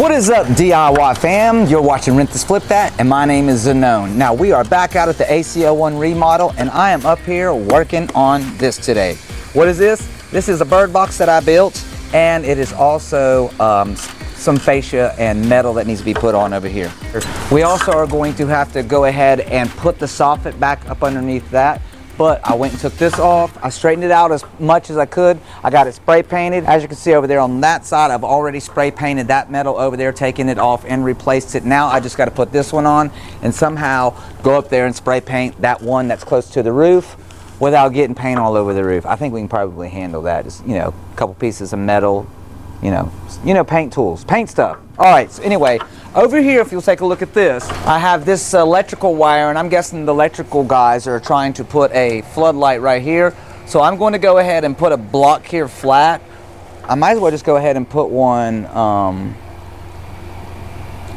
What is up, DIY fam? You're watching Rent This Flip That, and my name is Zanone. Now, we are back out at the AC01 remodel, and I am up here working on this today. What is this? This is a bird box that I built, and it is also some fascia and metal that needs to be put on over here. We also are going to have to go ahead and put the soffit back up underneath that. But I went and took this off. I straightened it out as much as I could. I got it spray painted. As you can see over there on that side, I've already spray painted that metal over there, taken it off and replaced it. Now I just got to put this one on and somehow go up there and spray paint that one that's close to the roof without getting paint all over the roof. I think we can probably handle that. Just, you know, a couple pieces of metal, you know, paint tools, paint stuff. All right, so anyway, over here, if you'll take a look at this, I have this electrical wire, and I'm guessing the electrical guys are trying to put a floodlight right here. So I'm going to go ahead and put a block here flat. I might as well just go ahead and put one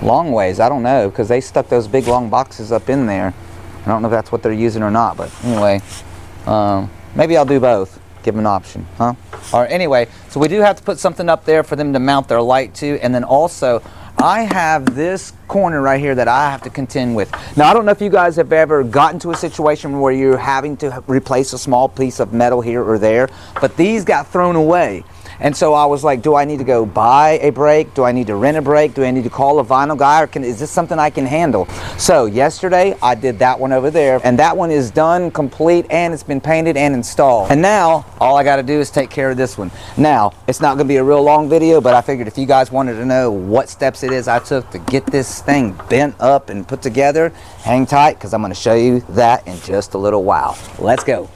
long ways. I don't know, because they stuck those big long boxes up in there. I don't know if that's what they're using or not, but anyway, maybe I'll do both. Give them an option, huh? All right, anyway, so we do have to put something up there for them to mount their light to, and then also I have this corner right here that I have to contend with. Now, I don't know if you guys have ever gotten to a situation where you're having to replace a small piece of metal here or there, but these got thrown away. And so I was like, do I need to go buy a brake? Do I need to rent a brake? Do I need to call a vinyl guy? Or is this something I can handle? So yesterday I did that one over there, and that one is done, complete, and it's been painted and installed. And now all I got to do is take care of this one. Now, it's not going to be a real long video, but I figured if you guys wanted to know what steps it is I took to get this thing bent up and put together, hang tight, because I'm going to show you that in just a little while. Let's go.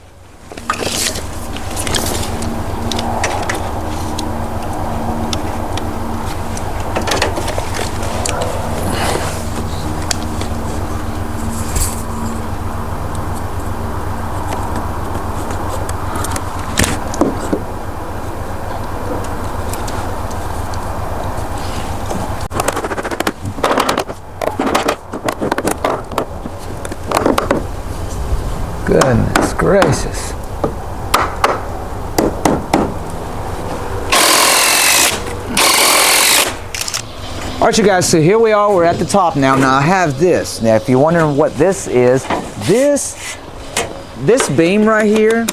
Goodness gracious. All right, you guys, so here we are, we're at the top now. Now I have this. Now if you're wondering what this is, this beam right here,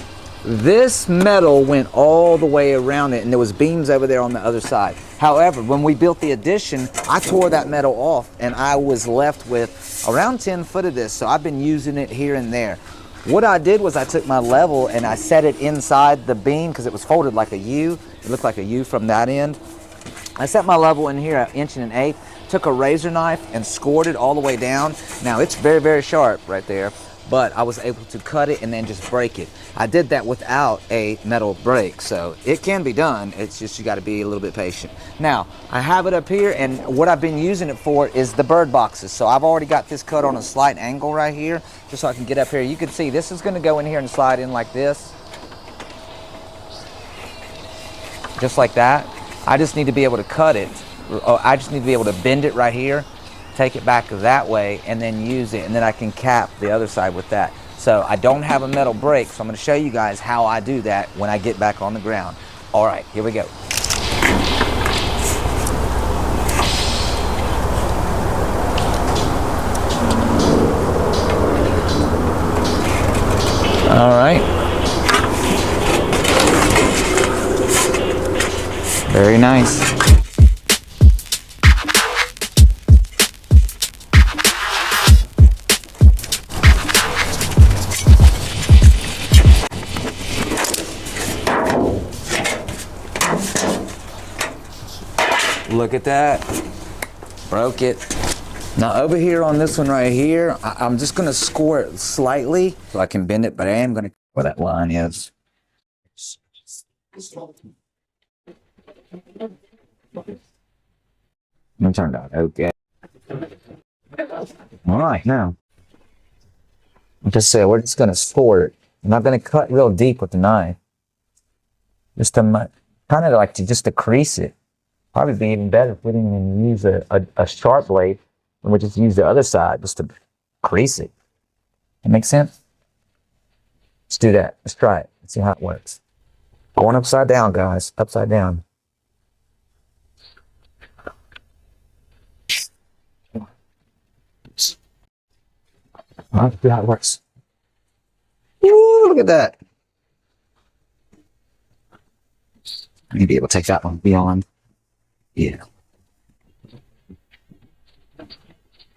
this metal went all the way around it, and there was beams over there on the other side. However, when we built the addition, I tore that metal off, and I was left with around 10 foot of this, so I've been using it here and there. What I did was I took my level and I set it inside the beam because it was folded like a U. It looked like a U from that end. I set my level in here 1 1/8 inches, took a razor knife and scored it all the way down. Now it's very, very sharp right there, but I was able to cut it and then just break it. I did that without a metal brake, so it can be done. It's just you got to be a little bit patient. Now, I have it up here, and what I've been using it for is the bird boxes. So I've already got this cut on a slight angle right here, just so I can get up here. You can see this is going to go in here and slide in like this. Just like that. I just need to be able to cut it. I just need to be able to bend it right here, take it back that way, and then use it, and then I can cap the other side with that. So I don't have a metal brake, so I'm going to show you guys how I do that when I get back on the ground. All right, here we go. All right. Very nice. Look at that, broke it. Now over here on this one right here, I'm just gonna score it slightly so I can bend it, but I am gonna, where that line is. Let me turn it on, okay. All right, now, we're just gonna score it. I'm not gonna cut real deep with the knife. Just to kind of like just to crease it. Probably be even better if we didn't even use a sharp blade, and we just use the other side just to crease it. That makes sense? Let's do that. Let's try it. Let's see how it works. Going upside down, guys. Upside down. All right, see how it works. Woo, look at that. Maybe able to take that one beyond. Yeah.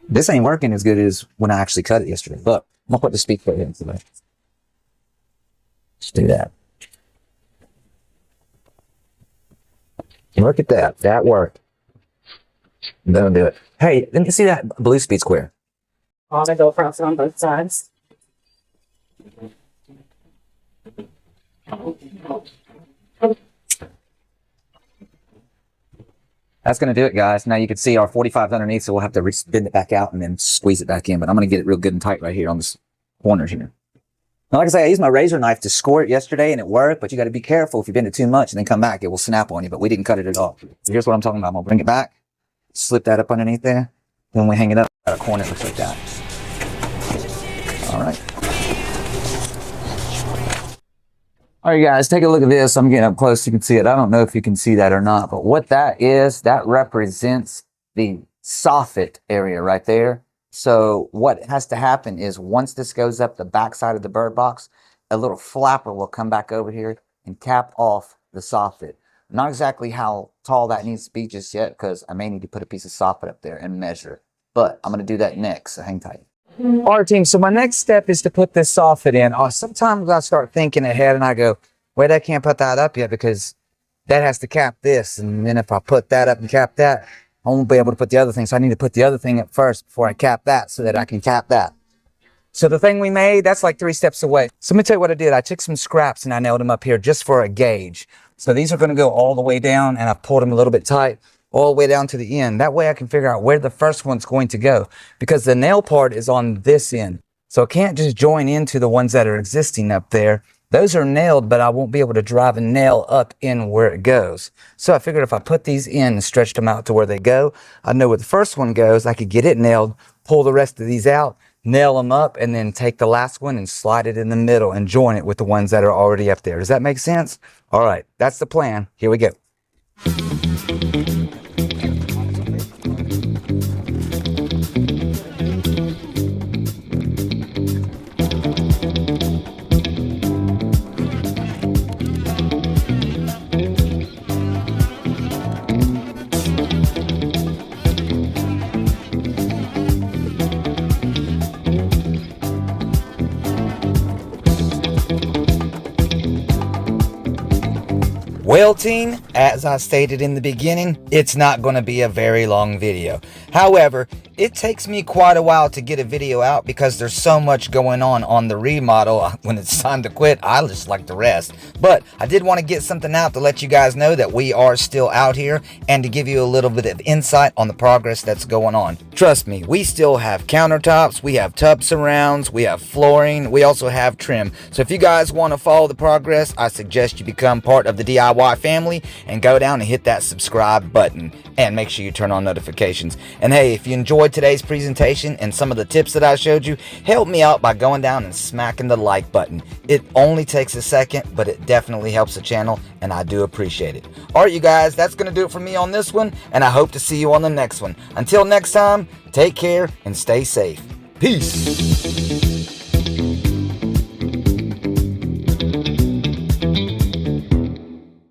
This ain't working as good as when I actually cut it yesterday. But I'm gonna put the speed plate in today. Let's do that. Look at that. That worked. That'll do it. Hey, let me see that blue speed square. All the GoPros on both sides. That's going to do it, guys. Now you can see our 45 underneath, so we'll have to bend it back out and then squeeze it back in. But I'm going to get it real good and tight right here on this corners here. Now, like I say, I used my razor knife to score it yesterday, and it worked. But you got to be careful. If you bend it too much and then come back, it will snap on you. But we didn't cut it at all. So here's what I'm talking about. I'm going to bring it back, slip that up underneath there. Then we hang it up at a corner. It looks like that. All right. All right, guys, take a look at this. I'm getting up close. You can see it. I don't know if you can see that or not, but what that is, that represents the soffit area right there. So what has to happen is once this goes up the back side of the bird box, a little flapper will come back over here and cap off the soffit. Not exactly how tall that needs to be just yet, because I may need to put a piece of soffit up there and measure. But I'm going to do that next, so hang tight. All right, team, so my next step is to put this soffit in. Sometimes I start thinking ahead and I go, wait, I can't put that up yet because that has to cap this. And then if I put that up and cap that, I won't be able to put the other thing. So I need to put the other thing up first before I cap that so that I can cap that. So the thing we made, that's like 3 steps away. So let me tell you what I did. I took some scraps and I nailed them up here just for a gauge. So these are going to go all the way down, and I pulled them a little bit tight all the way down to the end. That way I can figure out where the first one's going to go, because the nail part is on this end. So it can't just join into the ones that are existing up there. Those are nailed, but I won't be able to drive a nail up in where it goes. So I figured if I put these in and stretched them out to where they go, I know where the first one goes. I could get it nailed, pull the rest of these out, nail them up, and then take the last one and slide it in the middle and join it with the ones that are already up there. Does that make sense? All right, that's the plan. Here we go. Well, team, as I stated in the beginning, it's not going to be a very long video. However, it takes me quite a while to get a video out because there's so much going on the remodel. When it's time to quit, I just like to rest. But I did want to get something out to let you guys know that we are still out here and to give you a little bit of insight on the progress that's going on. Trust me, we still have countertops, we have tub surrounds, we have flooring, we also have trim. So if you guys want to follow the progress, I suggest you become part of the DIY family and go down and hit that subscribe button and make sure you turn on notifications. And hey, if you enjoyed today's presentation and some of the tips that I showed you, help me out by going down and smacking the like button. It only takes a second, but it definitely helps the channel, and I do appreciate it. Alright, you guys, that's going to do it for me on this one, and I hope to see you on the next one. Until next time, take care and stay safe. Peace.